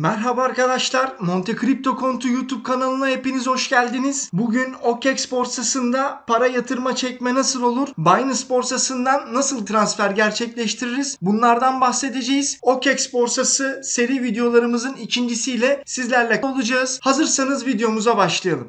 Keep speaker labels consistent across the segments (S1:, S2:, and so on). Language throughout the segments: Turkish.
S1: Merhaba arkadaşlar, Monte Crypto Kontu YouTube kanalına hepiniz hoş geldiniz. Bugün OKEX borsasında para yatırma çekme nasıl olur? Binance borsasından nasıl transfer gerçekleştiririz? Bunlardan bahsedeceğiz. OKEX borsası seri videolarımızın ikincisiyle sizlerle olacağız. Hazırsanız videomuza başlayalım.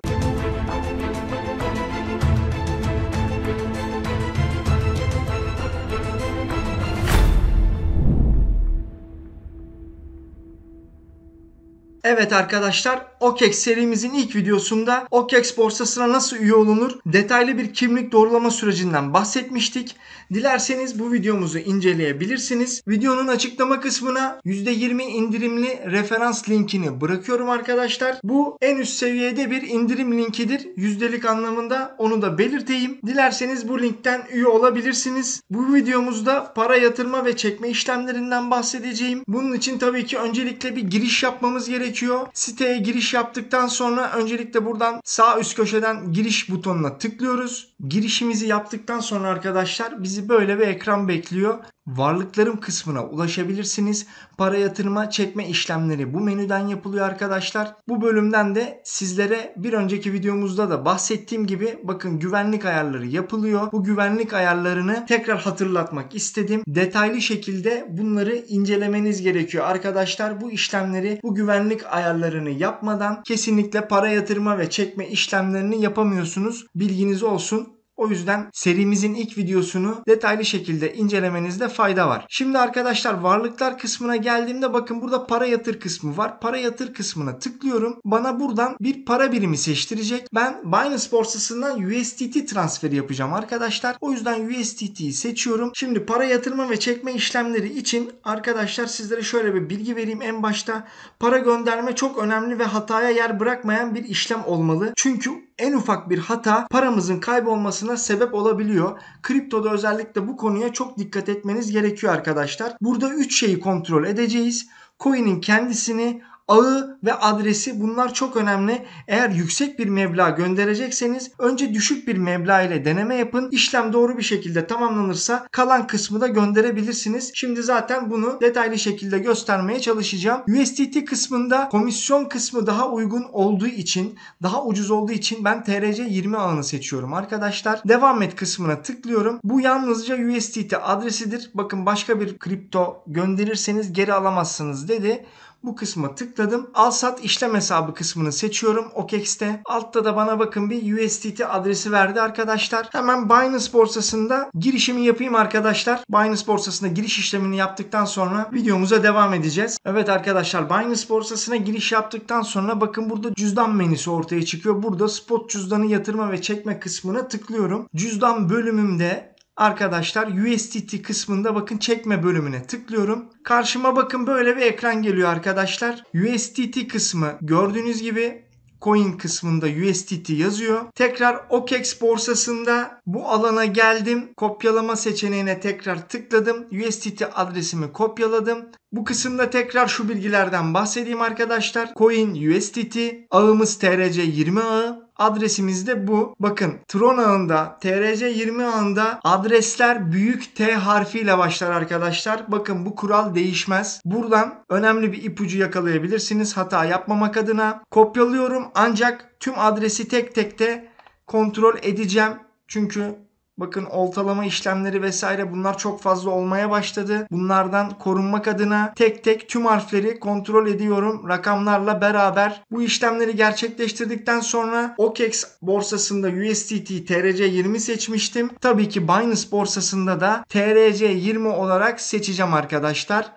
S1: Evet arkadaşlar, OKEX serimizin ilk videosunda OKEX borsasına nasıl üye olunur detaylı bir kimlik doğrulama sürecinden bahsetmiştik. Dilerseniz bu videomuzu inceleyebilirsiniz. Videonun açıklama kısmına %20 indirimli referans linkini bırakıyorum arkadaşlar. Bu en üst seviyede bir indirim linkidir. Yüzdelik anlamında onu da belirteyim. Dilerseniz bu linkten üye olabilirsiniz. Bu videomuzda para yatırma ve çekme işlemlerinden bahsedeceğim. Bunun için tabii ki öncelikle bir giriş yapmamız gerekiyor. Siteye giriş yaptıktan sonra öncelikle buradan sağ üst köşeden giriş butonuna tıklıyoruz. Girişimizi yaptıktan sonra arkadaşlar bizi böyle bir ekran bekliyor. Varlıklarım kısmına ulaşabilirsiniz. Para yatırma çekme işlemleri bu menüden yapılıyor arkadaşlar. Bu bölümden de sizlere bir önceki videomuzda da bahsettiğim gibi bakın güvenlik ayarları yapılıyor. Bu güvenlik ayarlarını tekrar hatırlatmak istedim. Detaylı şekilde bunları incelemeniz gerekiyor arkadaşlar. Bu işlemleri, bu güvenlik ayarlarını yapmadan kesinlikle para yatırma ve çekme işlemlerini yapamıyorsunuz. Bilginiz olsun. O yüzden serimizin ilk videosunu detaylı şekilde incelemenizde fayda var. Şimdi arkadaşlar varlıklar kısmına geldiğimde bakın burada para yatır kısmı var. Para yatır kısmına tıklıyorum. Bana buradan bir para birimi seçtirecek. Ben Binance borsasından USDT transferi yapacağım arkadaşlar. O yüzden USDT'yi seçiyorum. Şimdi para yatırma ve çekme işlemleri için arkadaşlar sizlere şöyle bir bilgi vereyim. En başta para gönderme çok önemli ve hataya yer bırakmayan bir işlem olmalı. Çünkü en ufak bir hata paramızın kaybolmasına sebep olabiliyor. Kriptoda özellikle bu konuya çok dikkat etmeniz gerekiyor arkadaşlar. Burada 3 şeyi kontrol edeceğiz. Coin'in kendisini, ağı ve adresi, bunlar çok önemli. Eğer yüksek bir meblağ gönderecekseniz önce düşük bir meblağ ile deneme yapın. İşlem doğru bir şekilde tamamlanırsa kalan kısmı da gönderebilirsiniz. Şimdi zaten bunu detaylı şekilde göstermeye çalışacağım. USDT kısmında komisyon kısmı daha uygun olduğu için, daha ucuz olduğu için ben TRC20 ağını seçiyorum arkadaşlar. Devam et kısmına tıklıyorum. Bu yalnızca USDT adresidir. Bakın başka bir kripto gönderirseniz geri alamazsınız dedi. Bu kısma tıkladım. Al sat işlem hesabı kısmını seçiyorum OKEX'te. Altta da bana bakın bir USDT adresi verdi arkadaşlar. Hemen Binance borsasında girişimi yapayım arkadaşlar. Binance borsasında giriş işlemini yaptıktan sonra videomuza devam edeceğiz. Evet arkadaşlar, Binance borsasına giriş yaptıktan sonra bakın burada cüzdan menüsü ortaya çıkıyor. Burada spot cüzdanı yatırma ve çekme kısmına tıklıyorum. Cüzdan bölümümde arkadaşlar USDT kısmında bakın çekme bölümüne tıklıyorum. Karşıma bakın böyle bir ekran geliyor arkadaşlar. USDT kısmı gördüğünüz gibi Coin kısmında USDT yazıyor. Tekrar OKEX borsasında bu alana geldim. Kopyalama seçeneğine tekrar tıkladım. USDT adresimi kopyaladım. Bu kısımda tekrar şu bilgilerden bahsedeyim arkadaşlar. Coin USDT, ağımız TRC20 ağı. Adresimiz de bu. Bakın Tron ağında, TRC20 ağında adresler büyük T harfiyle başlar arkadaşlar. Bakın bu kural değişmez. Buradan önemli bir ipucu yakalayabilirsiniz hata yapmamak adına. Kopyalıyorum ancak tüm adresi tek tek de kontrol edeceğim. Çünkü bakın oltalama işlemleri vesaire bunlar çok fazla olmaya başladı. Bunlardan korunmak adına tek tek tüm harfleri kontrol ediyorum rakamlarla beraber. Bu işlemleri gerçekleştirdikten sonra OKEX borsasında USDT TRC20 seçmiştim. Tabii ki Binance borsasında da TRC20 olarak seçeceğim arkadaşlar.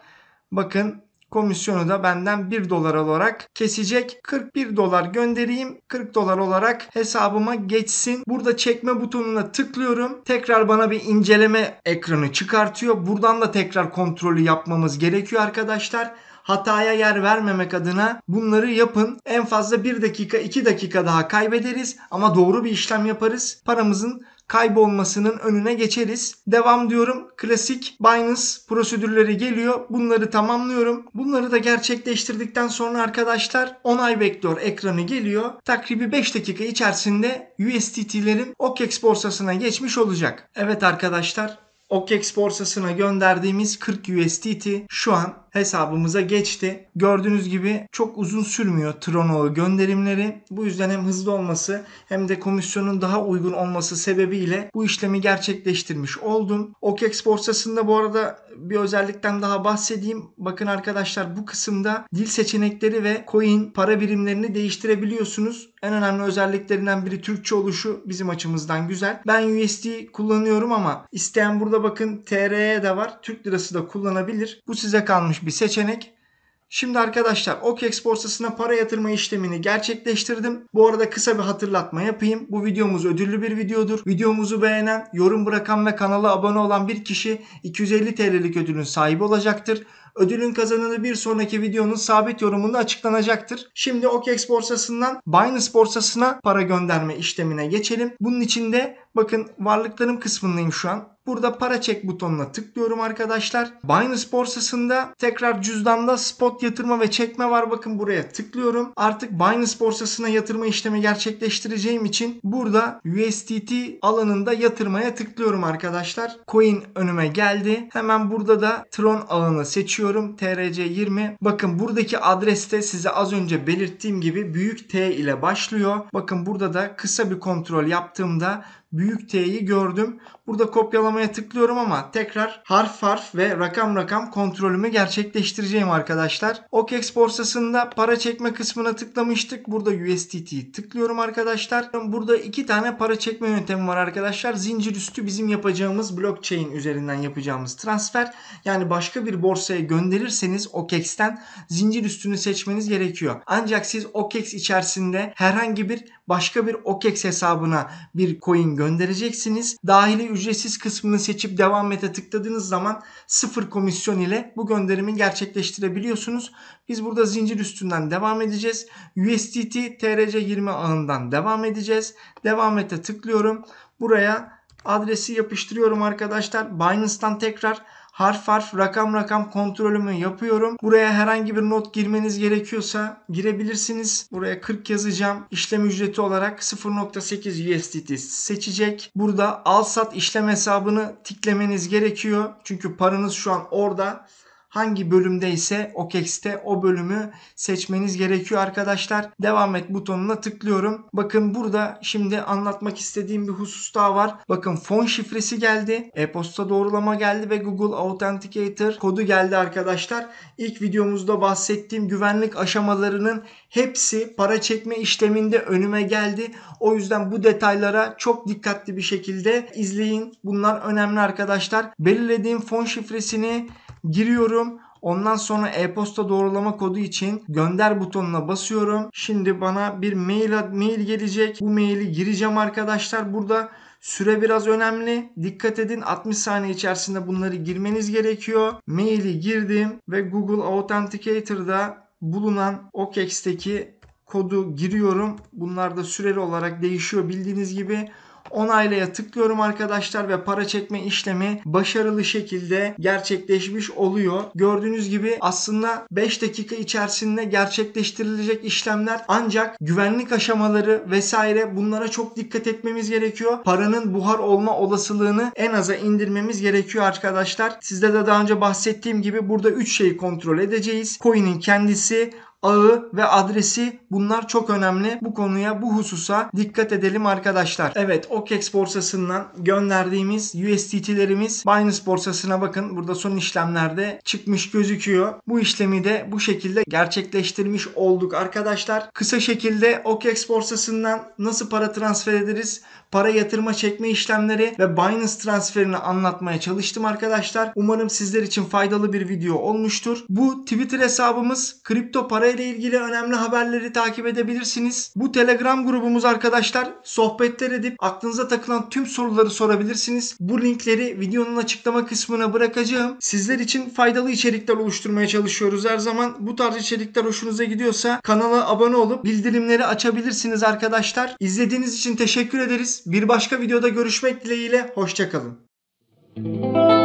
S1: Bakın komisyonu da benden 1 dolar olarak kesecek. 41 dolar göndereyim. 40 dolar olarak hesabıma geçsin. Burada çekme butonuna tıklıyorum. Tekrar bana bir inceleme ekranı çıkartıyor. Buradan da tekrar kontrolü yapmamız gerekiyor arkadaşlar. Hataya yer vermemek adına bunları yapın. En fazla 1 dakika 2 dakika daha kaybederiz ama doğru bir işlem yaparız. Paramızın kaybolmasının önüne geçeriz. Devam diyorum. Klasik Binance prosedürleri geliyor. Bunları tamamlıyorum. Bunları da gerçekleştirdikten sonra arkadaşlar onay bekliyor ekranı geliyor. Takribi 5 dakika içerisinde USDT'lerin OKEX borsasına geçmiş olacak. Evet arkadaşlar, OKEX borsasına gönderdiğimiz 40 USDT şu an hesabımıza geçti. Gördüğünüz gibi çok uzun sürmüyor Trono gönderimleri. Bu yüzden hem hızlı olması hem de komisyonun daha uygun olması sebebiyle bu işlemi gerçekleştirmiş oldum. OKEX borsasında bu arada bir özellikten daha bahsedeyim. Bakın arkadaşlar, bu kısımda dil seçenekleri ve coin para birimlerini değiştirebiliyorsunuz. En önemli özelliklerinden biri Türkçe oluşu bizim açımızdan güzel. Ben USD kullanıyorum ama isteyen burada bakın TR'ye de var. Türk lirası da kullanabilir. Bu size kalmış bir seçenek. Şimdi arkadaşlar OKEX borsasına para yatırma işlemini gerçekleştirdim. Bu arada kısa bir hatırlatma yapayım. Bu videomuz ödüllü bir videodur. Videomuzu beğenen, yorum bırakan ve kanala abone olan bir kişi 250 TL'lik ödülün sahibi olacaktır. Ödülün kazananı bir sonraki videonun sabit yorumunda açıklanacaktır. Şimdi OKEX borsasından Binance borsasına para gönderme işlemine geçelim. Bunun için de bakın varlıklarım kısmındayım şu an. Burada para çek butonuna tıklıyorum arkadaşlar. Binance borsasında tekrar cüzdanda spot yatırma ve çekme var. Bakın buraya tıklıyorum. Artık Binance borsasına yatırma işlemi gerçekleştireceğim için burada USDT alanında yatırmaya tıklıyorum arkadaşlar. Coin önüme geldi. Hemen burada da Tron ağını seçiyorum. TRC20. Bakın buradaki adreste size az önce belirttiğim gibi büyük T ile başlıyor. Bakın burada da kısa bir kontrol yaptığımda büyük T'yi gördüm. Burada kopyalamaya tıklıyorum ama tekrar harf ve rakam kontrolümü gerçekleştireceğim arkadaşlar. OKEX borsasında para çekme kısmına tıklamıştık. Burada USDT'yi tıklıyorum arkadaşlar. Burada iki tane para çekme yöntemi var arkadaşlar. Zincir üstü bizim yapacağımız blockchain üzerinden yapacağımız transfer. Yani başka bir borsaya gönderirseniz OKEX'ten zincir üstünü seçmeniz gerekiyor. Ancak siz OKEX içerisinde herhangi bir başka bir OKEX hesabına bir coin göndereceksiniz. Dahili ücretsiz kısmını seçip devam ete tıkladığınız zaman 0 komisyon ile bu gönderimi gerçekleştirebiliyorsunuz. Biz burada zincir üstünden devam edeceğiz. USDT TRC20 ağından devam edeceğiz. Devam ete tıklıyorum. Buraya adresi yapıştırıyorum arkadaşlar. Binance'tan tekrar harf rakam kontrolümü yapıyorum. Buraya herhangi bir not girmeniz gerekiyorsa girebilirsiniz. Buraya 40 yazacağım. İşlem ücreti olarak 0.8 USDT seçecek. Burada al sat işlem hesabını tiklemeniz gerekiyor. Çünkü paranız şu an orada. Hangi bölümdeyse OKEX'te o bölümü seçmeniz gerekiyor arkadaşlar. Devam et butonuna tıklıyorum. Bakın burada şimdi anlatmak istediğim bir husus daha var. Bakın fon şifresi geldi. E-posta doğrulama geldi ve Google Authenticator kodu geldi arkadaşlar. İlk videomuzda bahsettiğim güvenlik aşamalarının hepsi para çekme işleminde önüme geldi. O yüzden bu detaylara çok dikkatli bir şekilde izleyin. Bunlar önemli arkadaşlar. Belirlediğim fon şifresini giriyorum. Ondan sonra e-posta doğrulama kodu için gönder butonuna basıyorum. Şimdi bana bir mail gelecek. Bu maili gireceğim arkadaşlar. Burada süre biraz önemli. Dikkat edin, 60 saniye içerisinde bunları girmeniz gerekiyor. Maili girdim ve Google Authenticator'da bulunan OKEX'teki kodu giriyorum. Bunlar da süreli olarak değişiyor bildiğiniz gibi. Onaylaya tıklıyorum arkadaşlar ve para çekme işlemi başarılı şekilde gerçekleşmiş oluyor. Gördüğünüz gibi aslında 5 dakika içerisinde gerçekleştirilecek işlemler, ancak güvenlik aşamaları vesaire bunlara çok dikkat etmemiz gerekiyor. Paranın buhar olma olasılığını en aza indirmemiz gerekiyor arkadaşlar. Sizde de daha önce bahsettiğim gibi burada 3 şeyi kontrol edeceğiz. Coin'in kendisi, ağı ve adresi, bunlar çok önemli. Bu konuya, bu hususa dikkat edelim arkadaşlar. Evet, OKEX borsasından gönderdiğimiz USDT'lerimiz Binance borsasına bakın. Burada son işlemlerde çıkmış gözüküyor. Bu işlemi de bu şekilde gerçekleştirmiş olduk arkadaşlar. Kısa şekilde OKEX borsasından nasıl para transfer ederiz, para yatırma çekme işlemleri ve Binance transferini anlatmaya çalıştım arkadaşlar. Umarım sizler için faydalı bir video olmuştur. Bu Twitter hesabımız, kripto para ile ilgili önemli haberleri takip edebilirsiniz. Bu Telegram grubumuz arkadaşlar, sohbetler edip aklınıza takılan tüm soruları sorabilirsiniz. Bu linkleri videonun açıklama kısmına bırakacağım. Sizler için faydalı içerikler oluşturmaya çalışıyoruz her zaman. Bu tarz içerikler hoşunuza gidiyorsa kanala abone olup bildirimleri açabilirsiniz arkadaşlar. İzlediğiniz için teşekkür ederiz. Bir başka videoda görüşmek dileğiyle. Hoşça kalın.